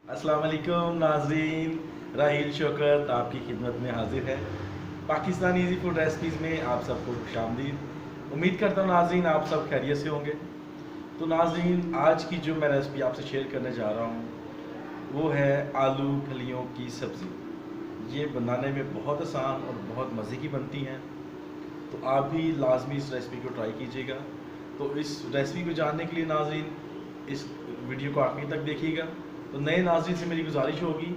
अस्सलाम वालेकुम नाज़रीन, राहील शौकत आपकी खिदमत में हाजिर है। पाकिस्तानी इजी फूड रेसिपीज़ में आप सबको खुशामदीद। उम्मीद करता हूँ नाज़रीन आप सब खैरियत से होंगे। तो नाज़रीन आज की जो मैं रेसिपी आपसे शेयर करने जा रहा हूँ वो है आलू फलियों की सब्ज़ी। ये बनाने में बहुत आसान और बहुत मज़े की बनती हैं, तो आप भी लाजमी इस रेसिपी को ट्राई कीजिएगा। तो इस रेसिपी को जानने के लिए नाज़रीन इस वीडियो को आखिर तक देखिएगा। तो नए नाज़रीन से मेरी गुजारिश होगी,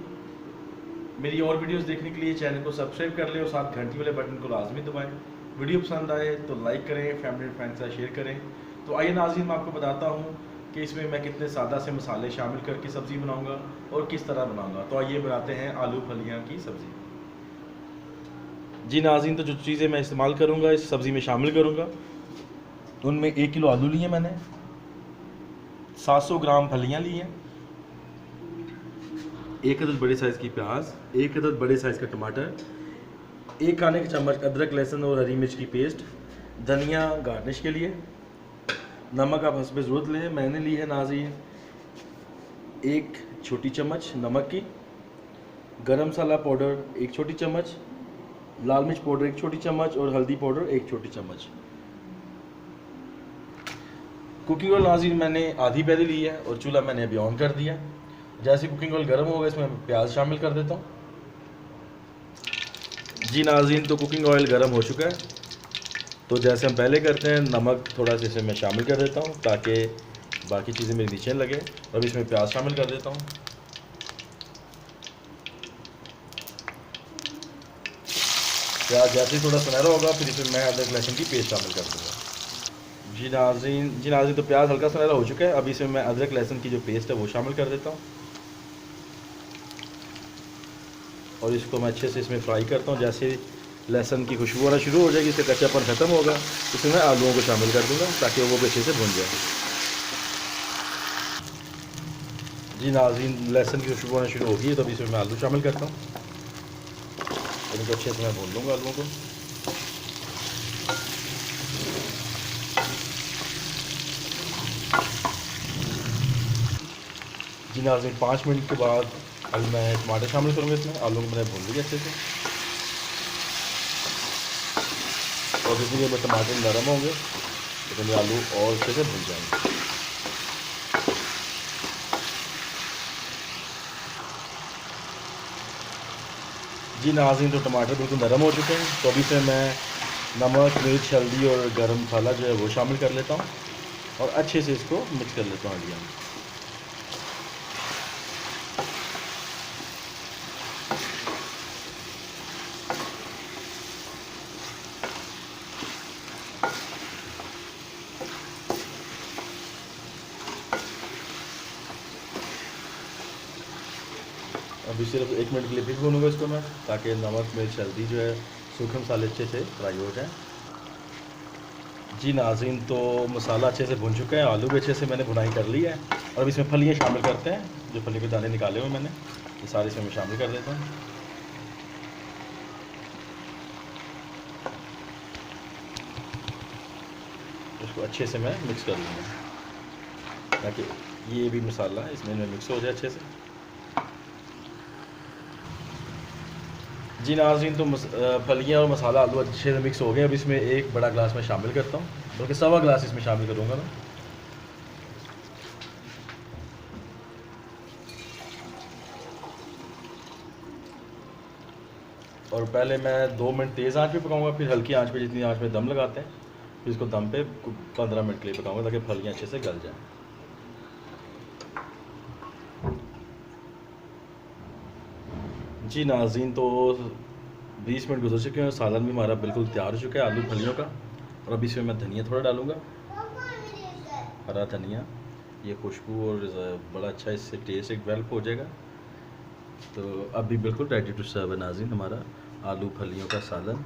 मेरी और वीडियोस देखने के लिए चैनल को सब्सक्राइब कर लें और साथ घंटी वाले बटन को लाजमी दबाएं। वीडियो पसंद आए तो लाइक करें, फैमिली और फ्रेंड्स के साथ शेयर करें। तो आइए नाज़रीन मैं आपको बताता हूँ कि इसमें मैं कितने सादा से मसाले शामिल करके सब्ज़ी बनाऊँगा और किस तरह बनाऊँगा। तो आइए बनाते हैं आलू फलियाँ की सब्ज़ी। जी नाज़रीन, तो जो चीज़ें मैं इस्तेमाल करूँगा इस सब्ज़ी में शामिल करूँगा उनमें 1 किलो आलू लिए मैंने, 700 ग्राम फलियाँ ली हैं, 1 अदद बड़े साइज़ की प्याज, 1 अदद बड़े साइज़ का टमाटर, 1 खाने का चम्मच अदरक लहसुन और हरी मिर्च की पेस्ट, धनिया गार्निश के लिए, नमक आप हस्ब ज़रूरत लें। मैंने ली है नाज़रीन 1 छोटी चम्मच नमक की, गरम मसाला पाउडर 1 छोटी चम्मच, लाल मिर्च पाउडर 1 छोटी चम्मच और हल्दी पाउडर 1 छोटी चम्मच। कुकिंग ऑयल नाज़रीन मैंने आधी पैली ली है और चूल्हा मैंने अभी ऑन कर दिया। जैसे कुकिंग ऑयल गर्म होगा इसमें प्याज शामिल कर देता हूँ। जी नाज़रीन, तो कुकिंग ऑयल गर्म हो चुका है। तो जैसे हम पहले करते हैं नमक थोड़ा सा इसमें मैं शामिल कर देता हूँ ताकि बाकी चीज़ें मेरी नीचे लगे। अब इसमें प्याज शामिल कर देता हूँ। प्याज जैसे ही थोड़ा सुनहरा होगा फिर इसमें मैं अदरक लहसुन की पेस्ट शामिल कर दूँगा। जी नाज़रीन, तो प्याज हल्का सुनहरा हो चुका है। अब इसमें मैं अदरक लहसुन की जो पेस्ट है वो शामिल कर देता हूँ और इसको मैं अच्छे से इसमें फ्राई करता हूँ। जैसे लहसुन की खुशबू आना शुरू हो जाएगी, इससे कच्चापन ख़त्म होगा, इसमें मैं आलूओं को शामिल कर दूँगा ताकि वो भी अच्छे से भुन जाए। जी नाज़रीन, लहसुन की खुशबू आना शुरू होगी तो अभी इसमें मैं आलू शामिल करता हूँ और इनको अच्छे से मैं भून लूँगा आलूओं को। जी नाज़रीन, 5 मिनट के बाद अब मैं टमाटर शामिल करूँगा इसमें। आलू को मैंने भून लिया अच्छे से और जितनी देर में टमाटर नरम होंगे उतने आलू और अच्छे से भून जाएंगे। जी नाज़रीन, तो टमाटर बिल्कुल नरम हो चुके हैं। तो अभी से मैं नमक मिर्च हल्दी और गरम मसाला जो है वो शामिल कर लेता हूँ और अच्छे से इसको मिक्स कर लेता हूँ हल्दियाँ। अभी सिर्फ 1 मिनट के लिए फिर भूनूंगा इसको मैं ताकि नमक मिर्च हल्दी जो है सूखे मसाले अच्छे से फ्राई हो जाए। जी नाज़रीन, तो मसाला अच्छे से भुन चुका है, आलू भी अच्छे से मैंने भुनाई कर ली है और अब इसमें फलियाँ शामिल करते हैं। जो फली के दाने निकाले हुए मैंने ये सारे इसमें मैं शामिल कर देता हूँ। इसको अच्छे से मैं मिक्स कर लूँगा ताकि ये भी मसाला इसमें मिक्स हो जाए अच्छे से। जी नाज़रीन, तो फलियाँ और मसाला आलू अच्छे से मिक्स हो गए। अब इसमें 1 बड़ा गिलास मैं शामिल करता हूँ, बल्कि सवा गिलास इसमें शामिल करूँगा मैं। और पहले मैं 2 मिनट तेज़ आंच पे पकाऊंगा, फिर हल्की आंच पे, जितनी आंच पे दम लगाते हैं, फिर इसको दम पे 15 मिनट के लिए पकाऊंगा ताकि फलियाँ अच्छे से गल जाएँ। जी नाज़रीन, तो 20 मिनट गुजर चुके हैं, सालन भी हमारा बिल्कुल तैयार हो चुका है आलू फलियों का। और अब इसमें मैं धनिया थोड़ा डालूँगा, हरा धनिया, ये खुशबू और बड़ा अच्छा इससे टेस्ट एक डेवलप हो जाएगा। तो अभी बिल्कुल रेडी टू सर्व है नाज़रीन हमारा आलू फलियों का सालन।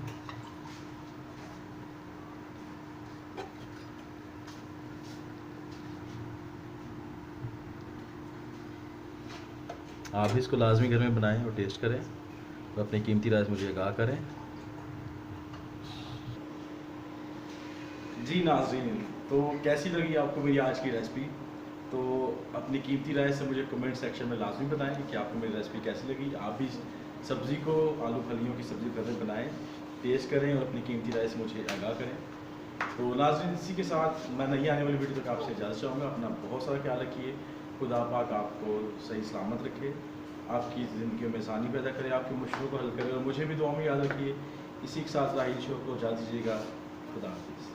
आप भी इसको लाजमी घर में बनाएं और टेस्ट करें और अपनी कीमती राय मुझे आगाह करें। जी नाज़रीन, तो कैसी लगी आपको मेरी आज की रेसिपी? तो अपनी कीमती राय से मुझे कमेंट सेक्शन में लाजमी बताएं कि आपको मेरी रेसिपी कैसी लगी। आप भी सब्ज़ी को आलू फलियों की सब्ज़ी घर में बनाएं, टेस्ट करें और अपनी कीमती राय से मुझे आगाह करें। तो नाज़रीन, इसी के साथ मैं नहीं आने वाली वीडियो तक आपसे इजाज़त चाहूँगा। अपना बहुत सारा ख्याल रखिए। खुदा पाक आपको सही सलामत रखे, आपकी ज़िंदगी में आसानी पैदा करे, आपकी मुश्किलों को हल करे और मुझे भी दुआ में याद रखिए। इसी के साथ राहिल शो को इजाज़त दीजिएगा। खुदा हाफिज़।